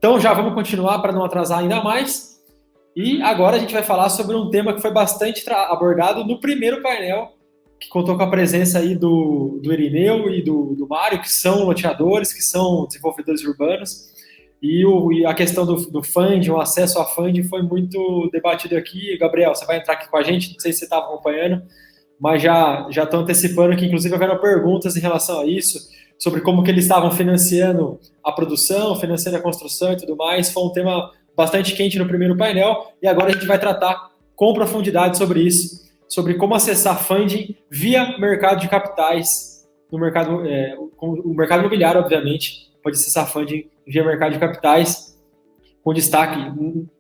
Então já vamos continuar para não atrasar ainda mais. E agora a gente vai falar sobre um tema que foi bastante abordado no primeiro painel, que contou com a presença aí do Irineu e do Mário, que são loteadores, que são desenvolvedores urbanos. E a questão do funding, o acesso a funding foi muito debatido aqui. Gabriel, você vai entrar aqui com a gente, não sei se você estava acompanhando, mas já estou antecipando que, inclusive, houveram perguntas em relação a isso, sobre como que eles estavam financiando a produção, financiando a construção e tudo mais. Foi um tema bastante quente no primeiro painel, e agora a gente vai tratar com profundidade sobre isso, sobre como acessar funding via mercado de capitais, no mercado, o mercado imobiliário, obviamente, pode acessar funding via mercado de capitais, com destaque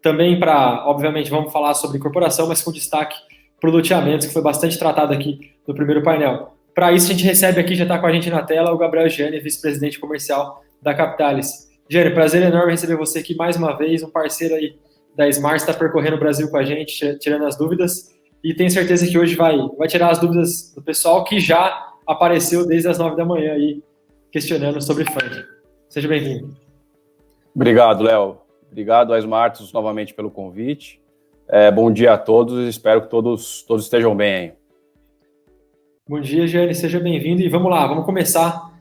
também para, obviamente, vamos falar sobre incorporação, mas com destaque para o loteamento, que foi bastante tratado aqui no primeiro painel. Para isso, a gente recebe aqui, já está com a gente na tela, o Gabriel Gianni, vice-presidente comercial da Capitalis. Gianni, prazer enorme receber você aqui mais uma vez, um parceiro aí da Smart, está percorrendo o Brasil com a gente, tirando as dúvidas, e tenho certeza que hoje vai tirar as dúvidas do pessoal que já apareceu desde as 9 da manhã aí, questionando sobre funding. Seja bem-vindo. Obrigado, Léo. Obrigado a Smartus novamente pelo convite. Bom dia a todos, espero que todos estejam bem aí. Bom dia, Gianni, seja bem-vindo e vamos lá, vamos começar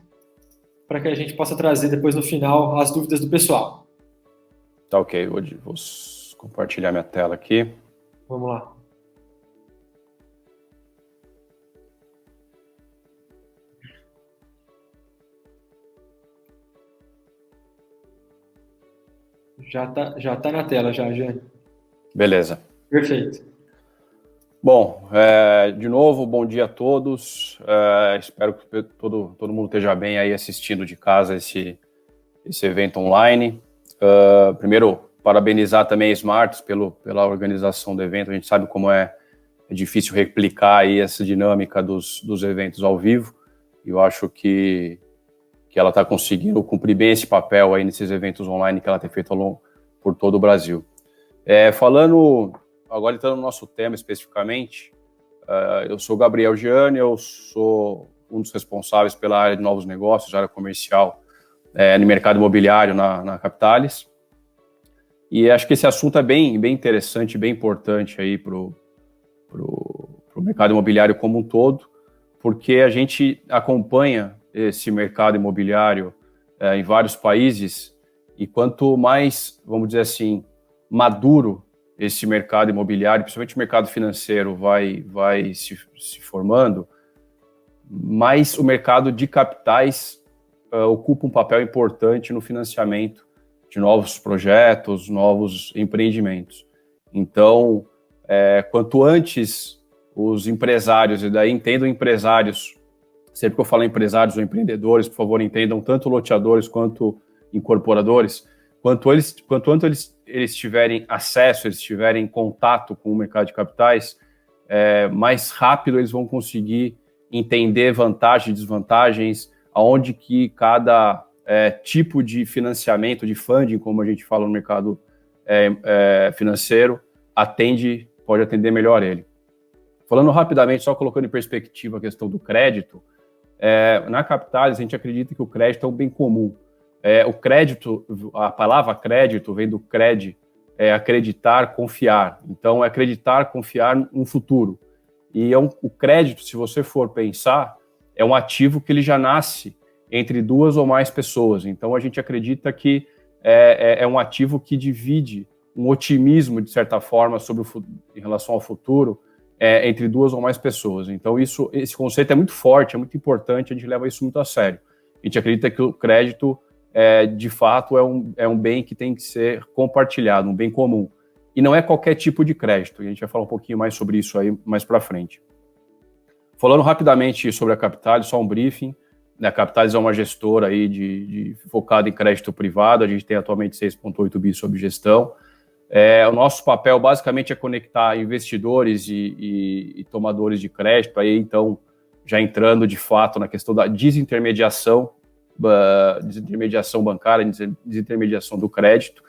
para que a gente possa trazer depois no final as dúvidas do pessoal. Tá ok, vou compartilhar minha tela aqui. Vamos lá. Já tá na tela, Gianni. Beleza. Perfeito. Bom, de novo, bom dia a todos. Espero que todo mundo esteja bem aí assistindo de casa esse evento online. Primeiro, parabenizar também a Smartus pela organização do evento. A gente sabe como é difícil replicar aí essa dinâmica dos eventos ao vivo. E eu acho que ela está conseguindo cumprir bem esse papel aí nesses eventos online que ela tem feito por todo o Brasil. Falando, agora entrando no nosso tema especificamente, eu sou o Gabriel Gianni, eu sou um dos responsáveis pela área de novos negócios, área comercial, no mercado imobiliário na Capitalis. E acho que esse assunto é bem interessante, bem importante aí para o mercado imobiliário como um todo, porque a gente acompanha esse mercado imobiliário em vários países, e quanto mais, vamos dizer assim, maduro esse mercado imobiliário, principalmente o mercado financeiro, vai se formando, mais o mercado de capitais ocupa um papel importante no financiamento de novos projetos, novos empreendimentos. Então, quanto antes os empresários, e daí entendam empresários, sempre que eu falo empresários ou empreendedores, por favor, entendam tanto loteadores quanto incorporadores, quanto eles tiverem acesso, eles tiverem contato com o mercado de capitais, mais rápido eles vão conseguir entender vantagens e desvantagens, aonde que cada tipo de financiamento, de funding, como a gente fala no mercado financeiro, pode atender melhor ele. Falando rapidamente, só colocando em perspectiva a questão do crédito, na Capitalis a gente acredita que o crédito é um bem comum. O crédito, a palavra crédito vem do cred, acreditar, confiar. Então, é acreditar, confiar no futuro. E o crédito, se você for pensar, é um ativo que ele já nasce entre duas ou mais pessoas. Então, a gente acredita que é um ativo que divide um otimismo, de certa forma, em relação ao futuro, entre duas ou mais pessoas. Então, esse conceito é muito forte, é muito importante, a gente leva isso muito a sério. A gente acredita que o crédito, de fato, é um bem que tem que ser compartilhado, um bem comum. E não é qualquer tipo de crédito, e a gente vai falar um pouquinho mais sobre isso aí mais para frente. Falando rapidamente sobre a Capitalis, só um briefing. A Capitalis é uma gestora aí focada em crédito privado, a gente tem atualmente 6,8 bi sob gestão. O nosso papel basicamente é conectar investidores e tomadores de crédito, aí então já entrando de fato na questão da desintermediação bancária, desintermediação do crédito.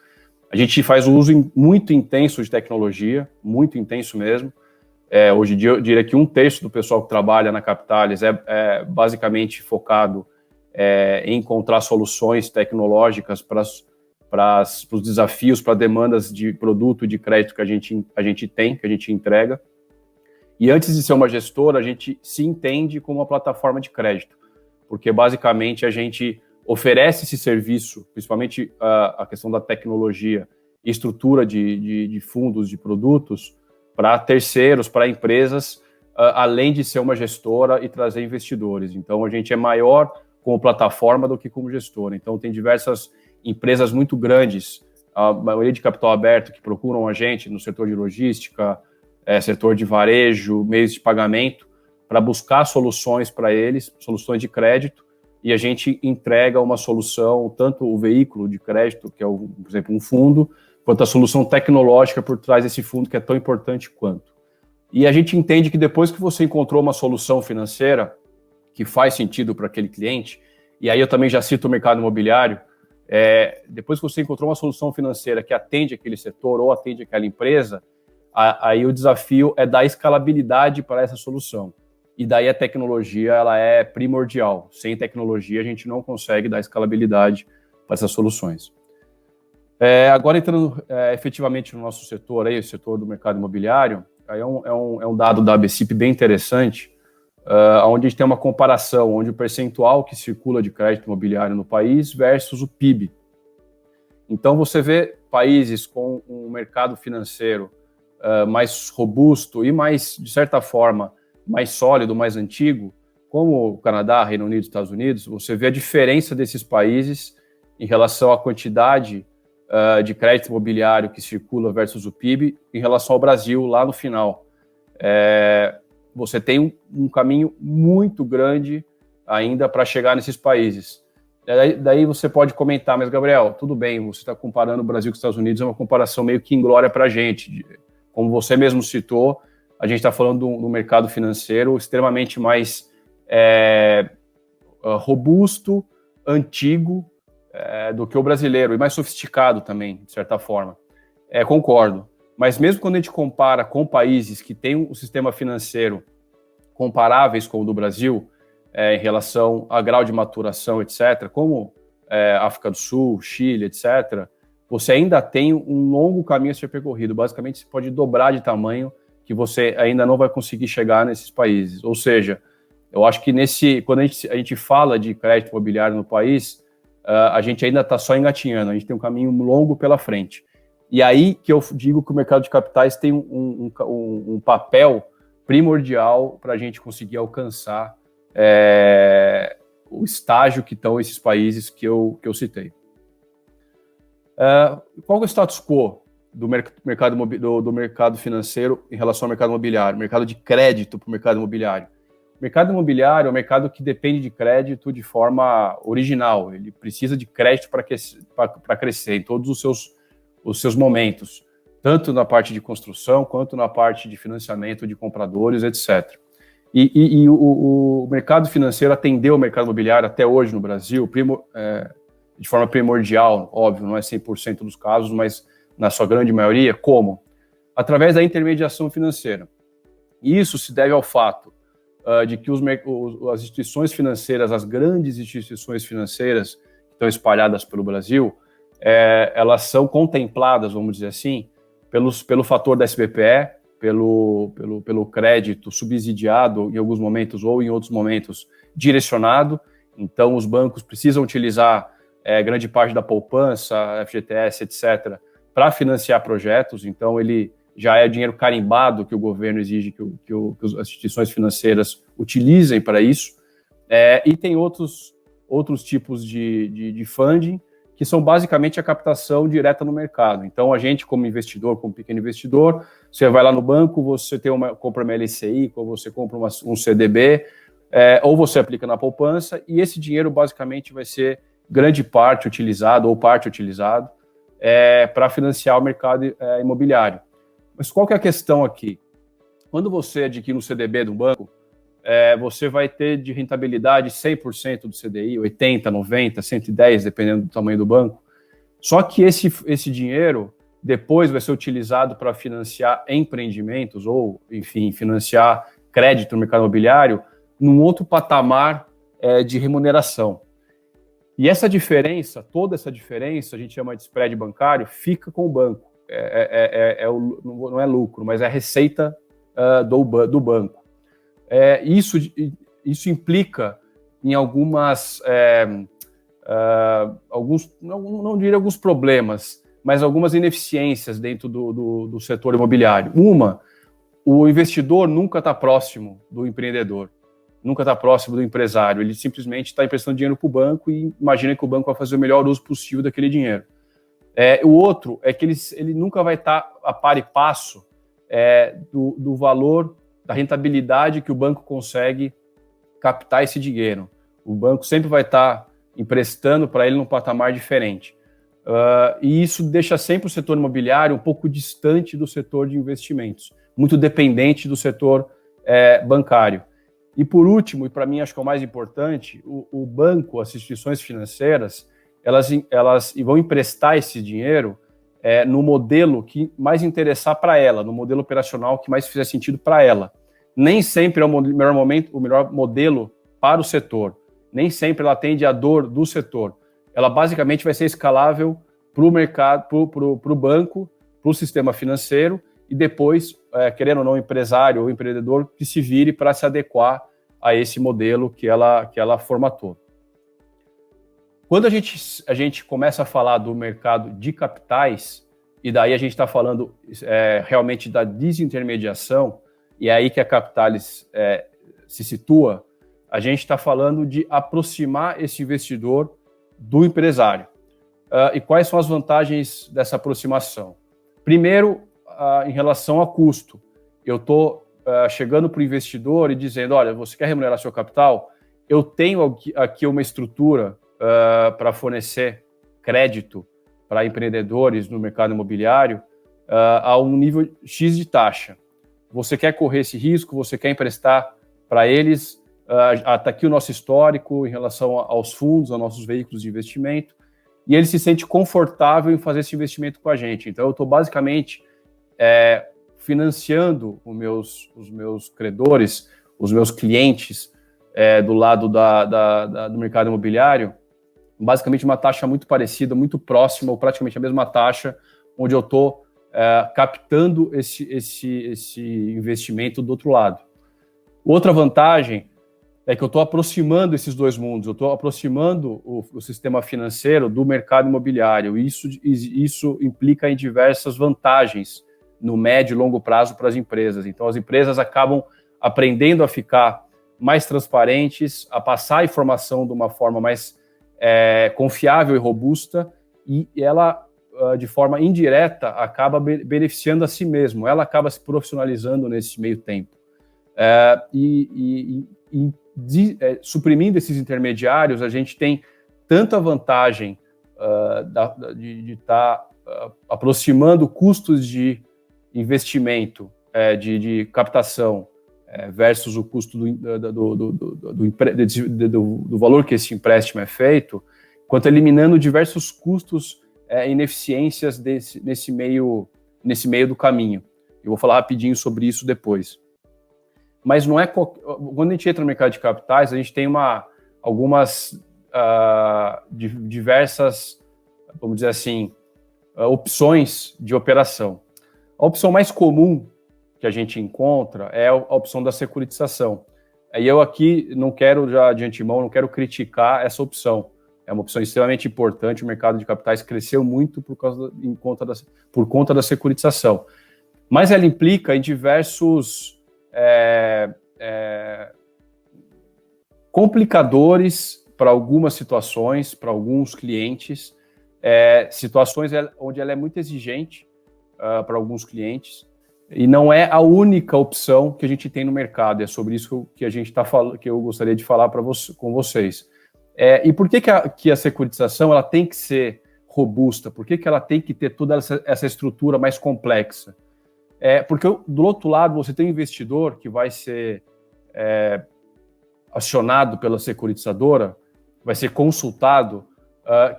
A gente faz um uso muito intenso de tecnologia, muito intenso mesmo. Hoje em dia eu diria que 1/3 do pessoal que trabalha na Capitalis é basicamente focado em encontrar soluções tecnológicas para os desafios, para demandas de produto e de crédito que a gente tem, que a gente entrega. E antes de ser uma gestora, a gente se entende como uma plataforma de crédito, porque basicamente a gente oferece esse serviço, principalmente a questão da tecnologia e estrutura de fundos, de produtos, para terceiros, para empresas, além de ser uma gestora e trazer investidores. Então, a gente é maior como plataforma do que como gestora. Então, tem diversas empresas muito grandes, a maioria de capital aberto, que procuram a gente no setor de logística, setor de varejo, meios de pagamento, para buscar soluções para eles, soluções de crédito, e a gente entrega uma solução, tanto o veículo de crédito, que é, por exemplo, um fundo, quanto a solução tecnológica por trás desse fundo, que é tão importante quanto. E a gente entende que depois que você encontrou uma solução financeira que faz sentido para aquele cliente, e aí eu também já cito o mercado imobiliário, depois que você encontrou uma solução financeira que atende aquele setor ou atende aquela empresa, aí o desafio é dar escalabilidade para essa solução. E daí a tecnologia ela é primordial. Sem tecnologia a gente não consegue dar escalabilidade para essas soluções. Agora entrando efetivamente no nosso setor, aí, o setor do mercado imobiliário, aí é um dado da ABCIP bem interessante, onde a gente tem uma comparação, onde o percentual que circula de crédito imobiliário no país versus o PIB. Então você vê países com um mercado financeiro mais robusto e mais, de certa forma, mais sólido, mais antigo, como o Canadá, Reino Unido, Estados Unidos, você vê a diferença desses países em relação à quantidade de crédito imobiliário que circula versus o PIB em relação ao Brasil lá no final. Você tem um caminho muito grande ainda para chegar nesses países. Daí você pode comentar, mas Gabriel, tudo bem, você está comparando o Brasil com os Estados Unidos, é uma comparação meio que inglória para a gente. Como você mesmo citou, a gente está falando de um mercado financeiro extremamente mais robusto, antigo, do que o brasileiro, e mais sofisticado também, de certa forma. Concordo. Mas mesmo quando a gente compara com países que têm um sistema financeiro comparáveis com o do Brasil, em relação a grau de maturação, etc., como África do Sul, Chile, etc., você ainda tem um longo caminho a ser percorrido. Basicamente, você pode dobrar de tamanho que você ainda não vai conseguir chegar nesses países. Ou seja, eu acho que quando a gente fala de crédito imobiliário no país, a gente ainda está só engatinhando, a gente tem um caminho longo pela frente. E aí que eu digo que o mercado de capitais tem um papel primordial para a gente conseguir alcançar o estágio que estão esses países que eu citei. Qual é o status quo do mercado financeiro em relação ao mercado imobiliário, mercado de crédito para o mercado imobiliário? O mercado imobiliário é um mercado que depende de crédito de forma original, ele precisa de crédito para crescer em todos os seus momentos, tanto na parte de construção, quanto na parte de financiamento de compradores, etc. E o mercado financeiro atendeu o mercado imobiliário até hoje no Brasil, de forma primordial, óbvio, não é 100% dos casos, mas na sua grande maioria, como? Através da intermediação financeira. E isso se deve ao fato de que as instituições financeiras, as grandes instituições financeiras que estão espalhadas pelo Brasil, elas são contempladas, vamos dizer assim, pelo fator da SBPE, pelo crédito subsidiado em alguns momentos ou em outros momentos direcionado. Então, os bancos precisam utilizar grande parte da poupança, FGTS, etc., para financiar projetos. Então, ele já é dinheiro carimbado que o governo exige que as instituições financeiras utilizem para isso. E tem outros tipos de funding, que são basicamente a captação direta no mercado. Então, a gente, como investidor, como pequeno investidor, você vai lá no banco, você compra uma LCI, ou você compra um CDB, ou você aplica na poupança, e esse dinheiro basicamente vai ser grande parte utilizado, ou parte utilizado, para financiar o mercado imobiliário. Mas qual que é a questão aqui? Quando você adquire um CDB de um banco, você vai ter de rentabilidade 100% do CDI, 80%, 90%, 110%, dependendo do tamanho do banco. Só que esse dinheiro depois vai ser utilizado para financiar empreendimentos ou, enfim, financiar crédito no mercado imobiliário num outro patamar de remuneração. E essa diferença, toda essa diferença, a gente chama de spread bancário, fica com o banco. Não é lucro, mas é a receita do banco. Isso implica em alguns, não diria alguns problemas, mas algumas ineficiências dentro do setor imobiliário. O investidor nunca está próximo do empreendedor, nunca está próximo do empresário, ele simplesmente está emprestando dinheiro para o banco e imagina que o banco vai fazer o melhor uso possível daquele dinheiro. O outro é que ele nunca vai estar a par e passo do valor, da rentabilidade que o banco consegue captar esse dinheiro. O banco sempre vai estar emprestando para ele num patamar diferente. E isso deixa sempre o setor imobiliário um pouco distante do setor de investimentos, muito dependente do setor bancário. E por último, e para mim acho que é o mais importante, o banco, as instituições financeiras, elas vão emprestar esse dinheiro no modelo que mais interessar para ela, no modelo operacional que mais fizer sentido para ela. Nem sempre é o melhor modelo para o setor, nem sempre ela atende a dor do setor. Ela basicamente vai ser escalável para o mercado, para o banco, para o sistema financeiro, e depois, querendo ou não, o empresário ou o empreendedor que se vire para se adequar a esse modelo que ela formatou. Quando a gente começa a falar do mercado de capitais, e daí a gente está falando realmente da desintermediação, e é aí que a Capitalis se situa, a gente está falando de aproximar esse investidor do empresário. E quais são as vantagens dessa aproximação? Primeiro, em relação a custo. Eu estou chegando para o investidor e dizendo, olha, você quer remunerar seu capital? Eu tenho aqui uma estrutura para fornecer crédito para empreendedores no mercado imobiliário a um nível X de taxa. Você quer correr esse risco? Você quer emprestar para eles? Está aqui o nosso histórico em relação aos fundos, aos nossos veículos de investimento, e ele se sente confortável em fazer esse investimento com a gente. Então, eu estou basicamente financiando os meus credores, os meus clientes do lado do mercado imobiliário, basicamente uma taxa muito parecida, muito próxima, ou praticamente a mesma taxa, onde eu estou captando esse investimento do outro lado. Outra vantagem é que eu estou aproximando esses dois mundos, eu estou aproximando o sistema financeiro do mercado imobiliário. Isso implica em diversas vantagens no médio e longo prazo para as empresas. Então, as empresas acabam aprendendo a ficar mais transparentes, a passar a informação de uma forma mais confiável e robusta, e ela, de forma indireta, acaba beneficiando a si mesmo, ela acaba se profissionalizando nesse meio tempo. Suprimindo esses intermediários, a gente tem tanta vantagem de estar aproximando custos de investimento, de captação, versus o custo do valor que esse empréstimo é feito, quanto eliminando diversos custos e ineficiências nesse meio do caminho. Eu vou falar rapidinho sobre isso depois. Mas não é quando a gente entra no mercado de capitais, a gente tem algumas diversas, vamos dizer assim, opções de operação. A opção mais comum que a gente encontra é a opção da securitização. E eu aqui não quero, já de antemão, não quero criticar essa opção. É uma opção extremamente importante, o mercado de capitais cresceu muito por conta da securitização. Mas ela implica em diversos complicadores para algumas situações, para alguns clientes, situações onde ela é muito exigente para alguns clientes, e não é a única opção que a gente tem no mercado. É sobre isso que a gente está falando, que eu gostaria de falar com vocês. E por que a securitização ela tem que ser robusta? Por que ela tem que ter toda essa estrutura mais complexa? Porque do outro lado você tem um investidor que vai ser acionado pela securitizadora, vai ser consultado,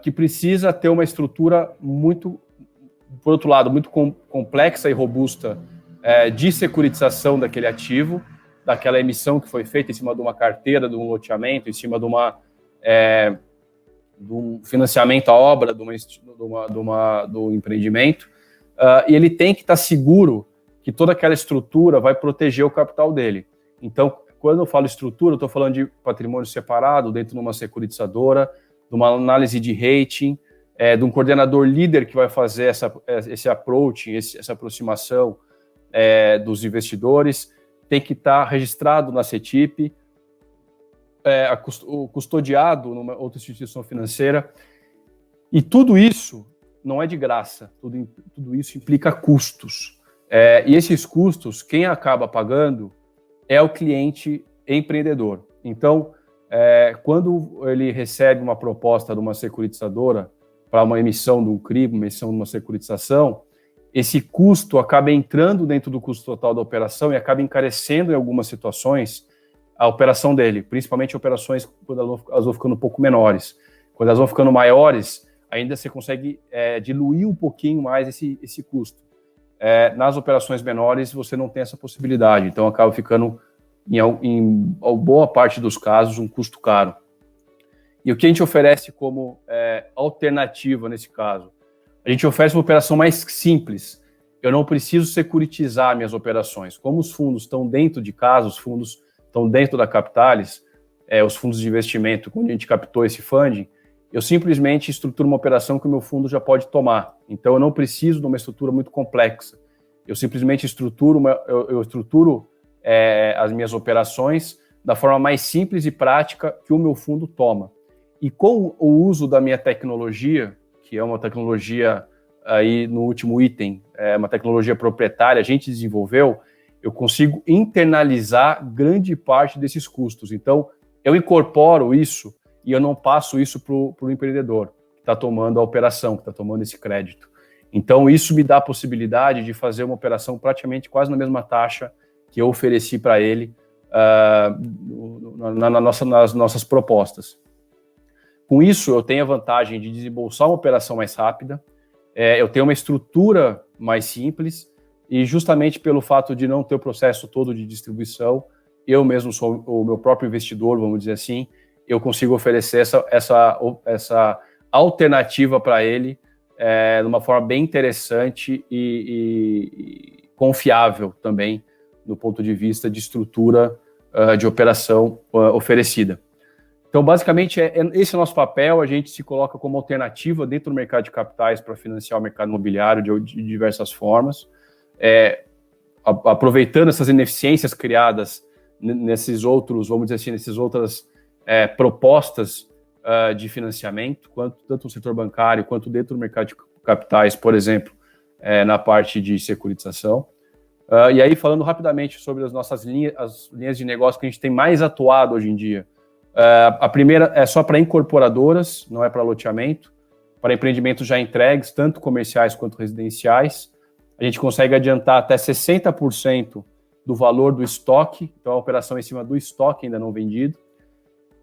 que precisa ter uma estrutura muito, por outro lado, muito complexa e robusta de securitização daquele ativo, daquela emissão que foi feita em cima de uma carteira, de um loteamento, em cima de do financiamento à obra do empreendimento, e ele tem que estar seguro que toda aquela estrutura vai proteger o capital dele. Então, quando eu falo estrutura, eu estou falando de patrimônio separado dentro de uma securitizadora, de uma análise de rating, de um coordenador líder que vai fazer esse approach, essa aproximação dos investidores, tem que estar registrado na CETIP, custodiado numa outra instituição financeira. E tudo isso não é de graça, tudo isso implica custos. E esses custos, quem acaba pagando é o cliente empreendedor. Então, quando ele recebe uma proposta de uma securitizadora para uma emissão de um CRI, uma emissão de uma securitização, esse custo acaba entrando dentro do custo total da operação e acaba encarecendo em algumas situações a operação dele, principalmente operações quando elas vão ficando um pouco menores. Quando elas vão ficando maiores, ainda você consegue diluir um pouquinho mais esse custo. Nas operações menores, você não tem essa possibilidade, então acaba ficando, em boa parte dos casos, um custo caro. E o que a gente oferece como alternativa nesse caso? A gente oferece uma operação mais simples. Eu não preciso securitizar minhas operações. Como os fundos estão dentro de casa, os fundos estão dentro da Capitalis, os fundos de investimento, quando a gente captou esse funding, eu simplesmente estruturo uma operação que o meu fundo já pode tomar. Então, eu não preciso de uma estrutura muito complexa. Eu simplesmente estruturo as minhas operações da forma mais simples e prática que o meu fundo toma. E com o uso da minha tecnologia, que é uma tecnologia aí no último item, uma tecnologia proprietária, a gente desenvolveu, eu consigo internalizar grande parte desses custos. Então, eu incorporo isso e eu não passo isso para o empreendedor que está tomando a operação, que está tomando esse crédito. Então, isso me dá a possibilidade de fazer uma operação praticamente quase na mesma taxa que eu ofereci para ele nas nossas propostas. Com isso, eu tenho a vantagem de desembolsar uma operação mais rápida, eu tenho uma estrutura mais simples, e justamente pelo fato de não ter o processo todo de distribuição, eu mesmo sou o meu próprio investidor, vamos dizer assim, eu consigo oferecer essa alternativa para ele de uma forma bem interessante e confiável também, do ponto de vista de estrutura de operação oferecida. Então, basicamente, esse é o nosso papel, a gente se coloca como alternativa dentro do mercado de capitais para financiar o mercado imobiliário de diversas formas, aproveitando essas ineficiências criadas nesses outros, vamos dizer assim, nessas outras propostas de financiamento, tanto no setor bancário quanto dentro do mercado de capitais, por exemplo, na parte de securitização. E aí, falando rapidamente sobre as nossas linhas de negócio que a gente tem mais atuado hoje em dia. A primeira é só para incorporadoras, não é para loteamento, para empreendimentos já entregues, tanto comerciais quanto residenciais. A gente consegue adiantar até 60% do valor do estoque, então a operação é em cima do estoque ainda não vendido.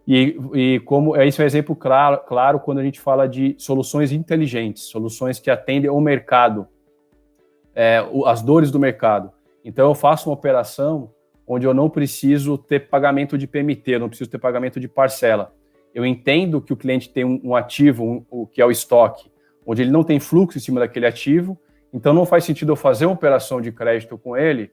E como esse é um exemplo claro quando a gente fala de soluções inteligentes, soluções que atendem ao mercado, as dores do mercado. Então eu faço uma operação onde eu não preciso ter pagamento de PMT, eu não preciso ter pagamento de parcela. Eu entendo que o cliente tem um ativo, que é o estoque, onde ele não tem fluxo em cima daquele ativo, então não faz sentido eu fazer uma operação de crédito com ele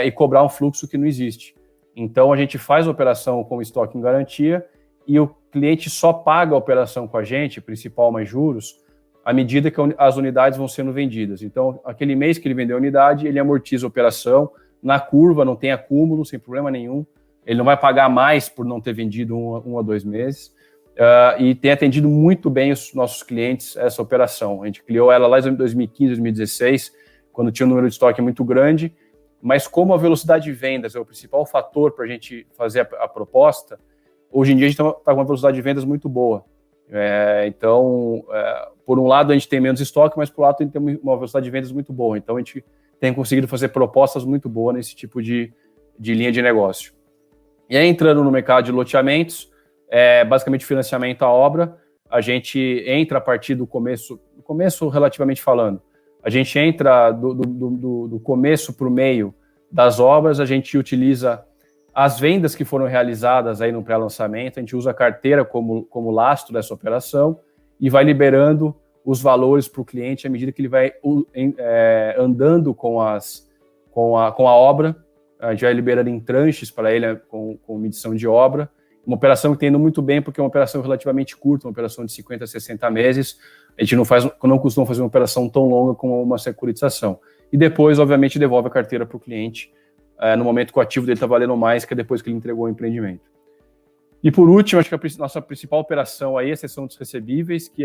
e cobrar um fluxo que não existe. Então a gente faz a operação com estoque em garantia e o cliente só paga a operação com a gente, principal mais juros, à medida que as unidades vão sendo vendidas. Então, aquele mês que ele vendeu a unidade, ele amortiza a operação, na curva, não tem acúmulo, sem problema nenhum. Ele não vai pagar mais por não ter vendido um a 2 meses. E tem atendido muito bem os nossos clientes essa operação. A gente criou ela lá em 2015, 2016, quando tinha um número de estoque muito grande, mas como a velocidade de vendas é o principal fator para a gente fazer a proposta, hoje em dia a gente está com uma velocidade de vendas muito boa. Então, por um lado a gente tem menos estoque, mas por outro lado a gente tem uma velocidade de vendas muito boa. Então a gente tem conseguido fazer propostas muito boas nesse tipo de linha de negócio. E aí, entrando no mercado de loteamentos, basicamente financiamento à obra, a gente entra a partir do começo relativamente falando, a gente entra do começo para o meio das obras, a gente utiliza as vendas que foram realizadas aí no pré-lançamento, a gente usa a carteira como lastro dessa operação e vai liberando os valores para o cliente à medida que ele vai andando com a obra. A gente vai liberando em tranches para ele com medição de obra. Uma operação que está indo muito bem, porque é uma operação relativamente curta, uma operação de 50 a 60 meses. A gente não costuma fazer uma operação tão longa como uma securitização. E depois, obviamente, devolve a carteira para o cliente no momento que o ativo dele está valendo mais que depois que ele entregou o empreendimento. E por último, acho que a nossa principal operação aí é a cessão dos recebíveis, que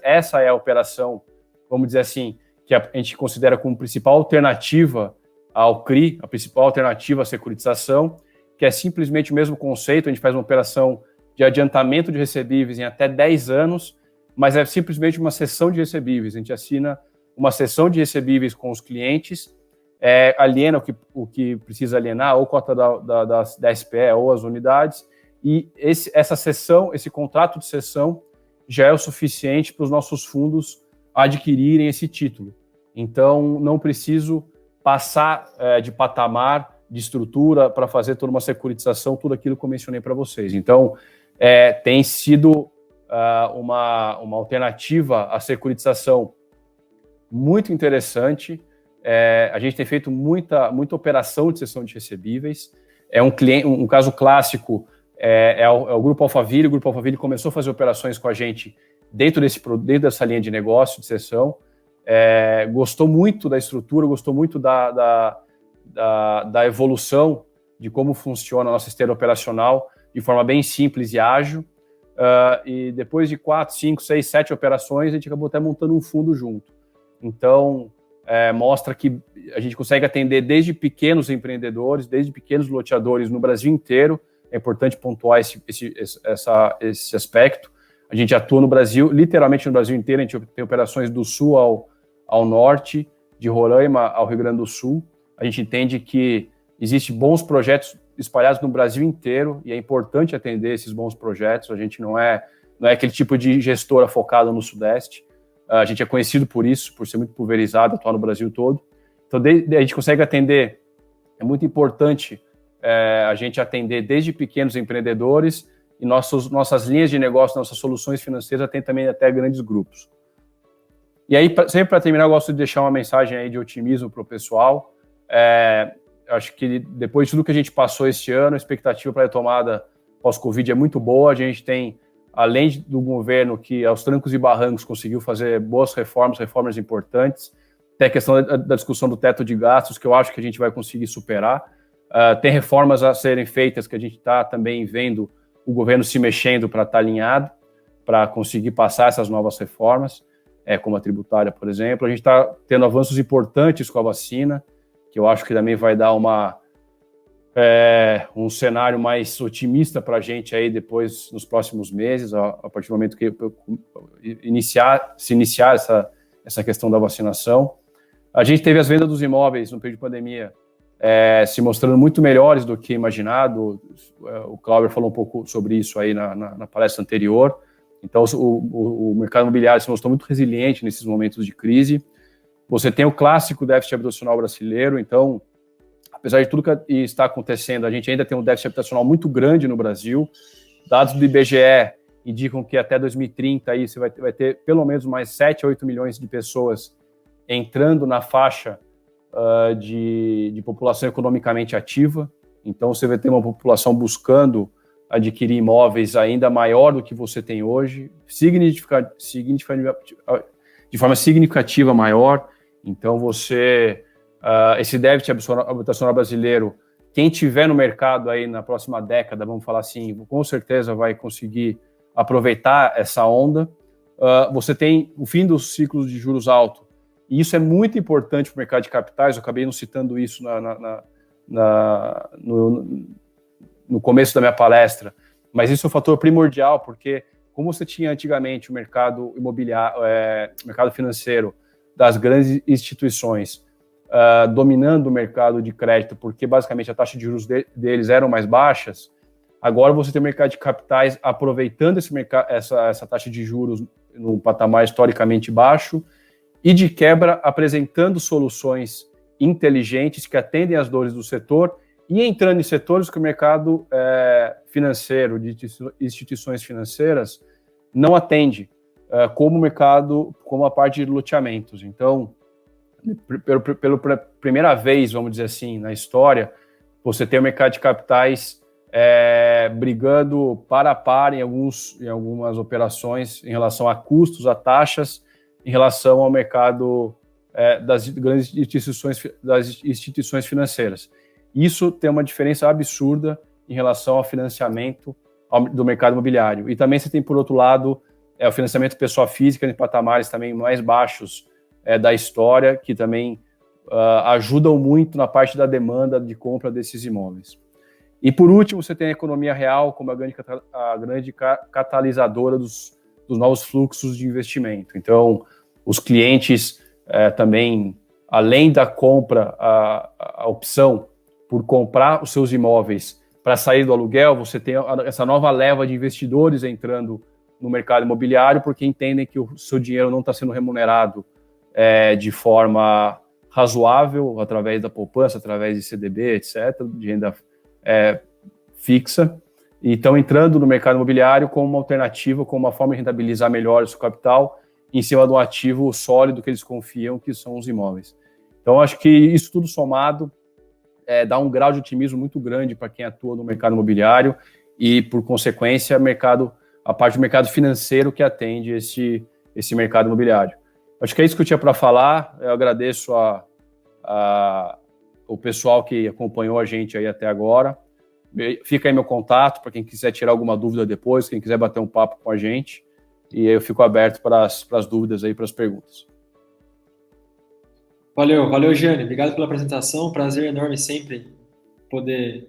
essa é a operação, vamos dizer assim, que a gente considera como principal alternativa ao CRI, a principal alternativa à securitização, que é simplesmente o mesmo conceito. A gente faz uma operação de adiantamento de recebíveis em até 10 anos, mas é simplesmente uma cessão de recebíveis. A gente assina uma cessão de recebíveis com os clientes, aliena o que precisa alienar, ou cota da SPE ou as unidades, e essa cessão, esse contrato de cessão já é o suficiente para os nossos fundos adquirirem esse título. Então, não preciso passar de patamar, de estrutura, para fazer toda uma securitização, tudo aquilo que eu mencionei para vocês. Então, tem sido uma alternativa à securitização muito interessante. A gente tem feito muita operação de cessão de recebíveis. Um caso clássico é o Grupo Alphaville. O Grupo Alphaville começou a fazer operações com a gente dentro dessa linha de negócio, de cessão. Gostou muito da estrutura, gostou muito da evolução de como funciona a nossa esteira operacional de forma bem simples e ágil. E depois de 4, 5, 6, 7 operações, a gente acabou até montando um fundo junto. Então, mostra que a gente consegue atender desde pequenos empreendedores, desde pequenos loteadores no Brasil inteiro. É importante pontuar esse aspecto. A gente atua no Brasil, literalmente no Brasil inteiro. A gente tem operações do sul ao norte, de Roraima ao Rio Grande do Sul. A gente entende que existem bons projetos espalhados no Brasil inteiro e é importante atender esses bons projetos. A gente não é aquele tipo de gestora focada no Sudeste. A gente é conhecido por isso, por ser muito pulverizado, atuar no Brasil todo. Então, a gente consegue atender, é muito importante a gente atender desde pequenos empreendedores e nossas linhas de negócio, nossas soluções financeiras atendem também até grandes grupos. E aí, sempre para terminar, eu gosto de deixar uma mensagem aí de otimismo para o pessoal. Acho que depois de tudo que a gente passou este ano, a expectativa para a retomada pós-Covid é muito boa. A gente tem, além do governo que aos trancos e barrancos conseguiu fazer boas reformas importantes, tem a questão da discussão do teto de gastos, que eu acho que a gente vai conseguir superar. Tem reformas a serem feitas que a gente está também vendo o governo se mexendo para estar alinhado, para conseguir passar essas novas reformas, como a tributária, por exemplo. A gente está tendo avanços importantes com a vacina, que eu acho que também vai dar um cenário mais otimista para a gente aí depois, nos próximos meses, a partir do momento que se iniciar essa questão da vacinação. A gente teve as vendas dos imóveis no período de pandemia se mostrando muito melhores do que imaginado. O Cláudio falou um pouco sobre isso aí na palestra anterior. Então, o mercado imobiliário se mostrou muito resiliente nesses momentos de crise. Você tem o clássico déficit habitacional brasileiro. Então, apesar de tudo que está acontecendo, a gente ainda tem um déficit habitacional muito grande no Brasil. Dados do IBGE indicam que até 2030 aí você vai ter pelo menos mais 7 a 8 milhões de pessoas entrando na faixa de população economicamente ativa. Então, você vai ter uma população buscando adquirir imóveis ainda maior do que você tem hoje, de forma significativa maior. Então, esse déficit habitacional brasileiro, quem tiver no mercado aí na próxima década, vamos falar assim, com certeza vai conseguir aproveitar essa onda. Você tem o fim dos ciclos de juros altos, e isso é muito importante para o mercado de capitais. Eu acabei não citando isso no começo da minha palestra, mas isso é um fator primordial, porque como você tinha antigamente o mercado imobiliário, mercado financeiro das grandes instituições dominando o mercado de crédito, porque basicamente a taxa de juros deles eram mais baixas, agora você tem o mercado de capitais aproveitando essa taxa de juros num patamar historicamente baixo e, de quebra, apresentando soluções inteligentes que atendem às dores do setor e entrando em setores que o mercado financeiro, de instituições financeiras, não atende, como a parte de loteamentos. Então, pela primeira vez, vamos dizer assim, na história, você tem o mercado de capitais brigando para a par em algumas operações em relação a custos, a taxas, em relação ao mercado das grandes instituições financeiras. Isso tem uma diferença absurda em relação ao financiamento do mercado imobiliário. E também você tem, por outro lado, o financiamento pessoa física em patamares também mais baixos da história, que também ajudam muito na parte da demanda de compra desses imóveis. E, por último, você tem a economia real como a grande catalisadora dos novos fluxos de investimento. Então, os clientes também, além da compra, a opção por comprar os seus imóveis para sair do aluguel, você tem essa nova leva de investidores entrando no mercado imobiliário, porque entendem que o seu dinheiro não está sendo remunerado de forma razoável, através da poupança, através de CDB, etc., de renda fixa, e estão entrando no mercado imobiliário como uma alternativa, como uma forma de rentabilizar melhor o seu capital em cima de um ativo sólido que eles confiam, que são os imóveis. Então, acho que isso tudo somado dá um grau de otimismo muito grande para quem atua no mercado imobiliário e, por consequência, a parte do mercado financeiro que atende esse mercado imobiliário. Acho que é isso que eu tinha para falar. Eu agradeço o pessoal que acompanhou a gente aí até agora. Fica aí meu contato para quem quiser tirar alguma dúvida depois, quem quiser bater um papo com a gente. E eu fico aberto para as dúvidas aí, para as perguntas. Valeu, Gianni. Obrigado pela apresentação. Prazer enorme sempre poder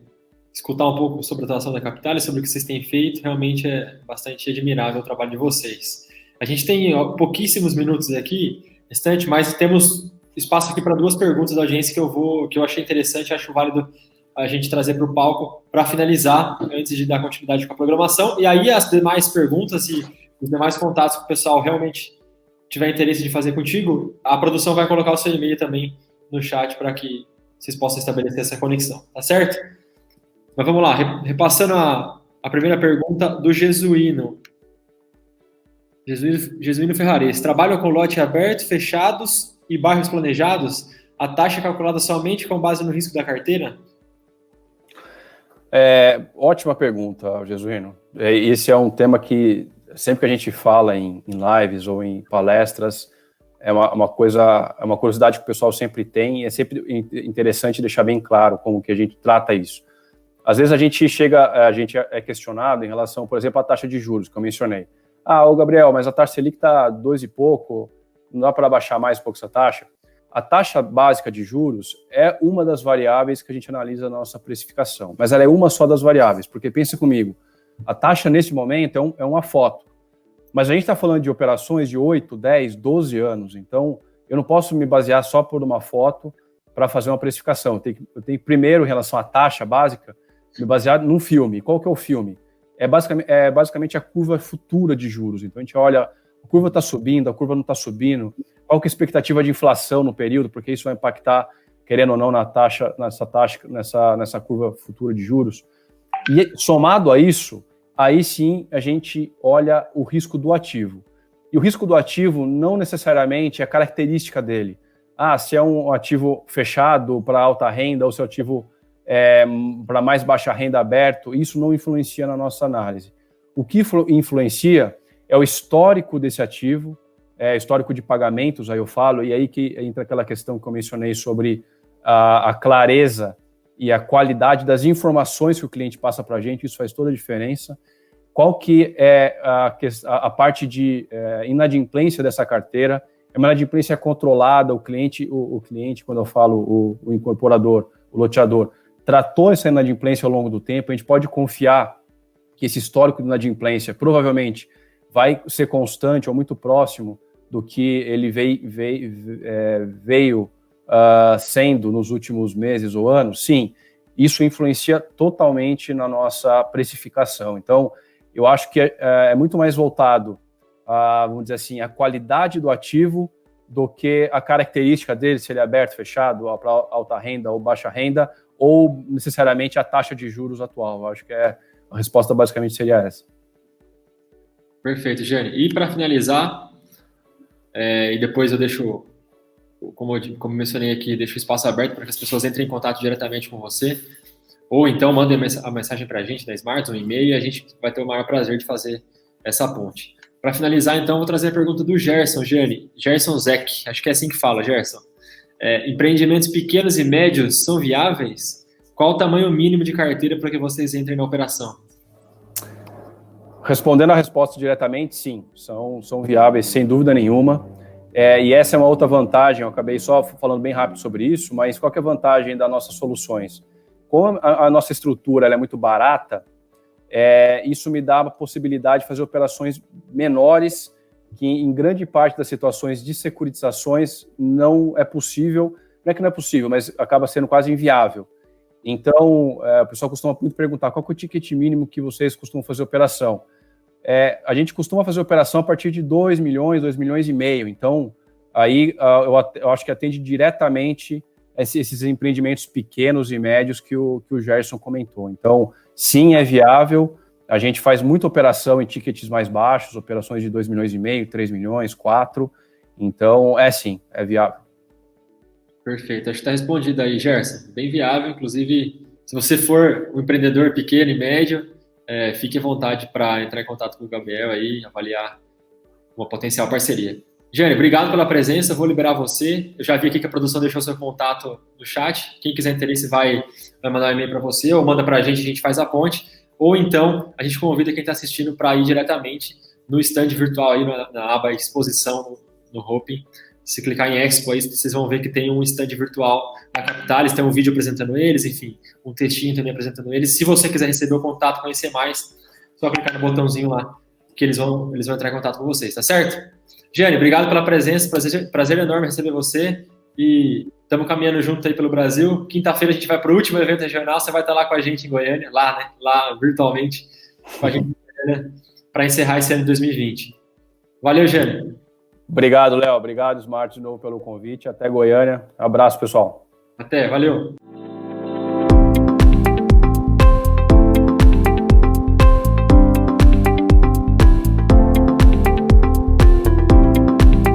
escutar um pouco sobre a atuação da Capital e sobre o que vocês têm feito. Realmente é bastante admirável o trabalho de vocês. A gente tem pouquíssimos minutos aqui, restante, mas temos espaço aqui para 2 perguntas da audiência que eu achei interessante, acho válido a gente trazer para o palco para finalizar, antes de dar continuidade com a programação. E aí as demais perguntas e os demais contatos que o pessoal realmente tiver interesse de fazer contigo, a produção vai colocar o seu e-mail também no chat para que vocês possam estabelecer essa conexão, tá certo? Mas vamos lá, repassando a primeira pergunta do Jesuíno. Jesuíno Ferrares. Trabalham com lote aberto, fechados e bairros planejados? A taxa é calculada somente com base no risco da carteira? Ótima pergunta, Jesuíno. Esse é um tema que sempre que a gente fala em lives ou em palestras, é uma curiosidade que o pessoal sempre tem, e é sempre interessante deixar bem claro como que a gente trata isso. Às vezes a gente é questionado em relação, por exemplo, à taxa de juros, que eu mencionei. Ô Gabriel, mas a taxa Selic está 2 e pouco, não dá para baixar mais um pouco essa taxa? A taxa básica de juros é uma das variáveis que a gente analisa na nossa precificação, mas ela é uma só das variáveis, porque pensa comigo, a taxa nesse momento é uma foto, mas a gente está falando de operações de 8, 10, 12 anos, então eu não posso me basear só por uma foto para fazer uma precificação. Eu tenho primeiro, em relação à taxa básica, me basear num filme. Qual que é o filme? É basicamente a curva futura de juros. Então a gente olha, a curva está subindo, a curva não está subindo, qual que é a expectativa de inflação no período, porque isso vai impactar, querendo ou não, nessa curva futura de juros. E somado a isso, aí sim a gente olha o risco do ativo. E o risco do ativo não necessariamente é a característica dele. Se é um ativo fechado para alta renda ou se é um ativo para mais baixa renda aberto, isso não influencia na nossa análise. O que influencia é o histórico desse ativo, histórico de pagamentos, aí eu falo, e aí que entra aquela questão que eu mencionei sobre a clareza e a qualidade das informações que o cliente passa para a gente, isso faz toda a diferença. Qual que é a parte de inadimplência dessa carteira? É uma inadimplência controlada, o cliente, quando eu falo o incorporador, o loteador, tratou essa inadimplência ao longo do tempo, a gente pode confiar que esse histórico de inadimplência provavelmente vai ser constante ou muito próximo do que ele veio sendo nos últimos meses ou anos? Sim, isso influencia totalmente na nossa precificação. Então, eu acho que é muito mais voltado vamos dizer assim, a qualidade do ativo do que a característica dele, se ele é aberto, fechado, para alta renda ou baixa renda, ou necessariamente a taxa de juros atual. Eu acho que a resposta basicamente seria essa. Perfeito, Jane. E para finalizar, e depois eu deixo, como mencionei aqui, deixo o espaço aberto para que as pessoas entrem em contato diretamente com você, ou então mandem a mensagem para a gente na Smart, um e-mail, e a gente vai ter o maior prazer de fazer essa ponte. Para finalizar, então, vou trazer a pergunta do Gerson, Jane. Gerson Zec, acho que é assim que fala, Gerson. Empreendimentos pequenos e médios são viáveis? Qual o tamanho mínimo de carteira para que vocês entrem na operação? Respondendo a resposta diretamente, sim, são viáveis, sem dúvida nenhuma. E essa é uma outra vantagem, eu acabei só falando bem rápido sobre isso, mas qual que é a vantagem das nossas soluções? Como a nossa estrutura ela é muito barata, isso me dá a possibilidade de fazer operações menores, que em grande parte das situações de securitizações não é possível, não é que não é possível, mas acaba sendo quase inviável. Então, o pessoal costuma muito perguntar qual que é o ticket mínimo que vocês costumam fazer operação. A gente costuma fazer operação a partir de 2 milhões, 2 milhões e meio. Então, aí eu acho que atende diretamente esses empreendimentos pequenos e médios que o Gerson comentou. Então, sim, é viável. A gente faz muita operação em tickets mais baixos, operações de 2 milhões e meio, 3 milhões, 4. Então, sim, é viável. Perfeito, acho que está respondido aí, Gerson. Bem viável, inclusive, se você for um empreendedor pequeno e médio, fique à vontade para entrar em contato com o Gabriel aí, avaliar uma potencial parceria. Jane, obrigado pela presença, vou liberar você. Eu já vi aqui que a produção deixou seu contato no chat. Quem quiser interesse vai mandar um e-mail para você ou manda para a gente faz a ponte. Ou então, a gente convida quem está assistindo para ir diretamente no stand virtual aí na aba exposição no Hopin. Se clicar em Expo aí, vocês vão ver que tem um stand virtual na Capitalis, tem um vídeo apresentando eles, enfim, um textinho também apresentando eles. Se você quiser receber o contato, conhecer mais, só clicar no botãozinho lá, que eles vão entrar em contato com vocês, tá certo? Jane, obrigado pela presença, prazer enorme receber você e estamos caminhando junto aí pelo Brasil. Quinta-feira a gente vai para o último evento regional, você vai estar lá com a gente em Goiânia, lá virtualmente, com a gente em Goiânia, para encerrar esse ano de 2020. Valeu, Jane. Obrigado, Léo. Obrigado, Smart, de novo pelo convite. Até Goiânia. Abraço, pessoal. Até, valeu.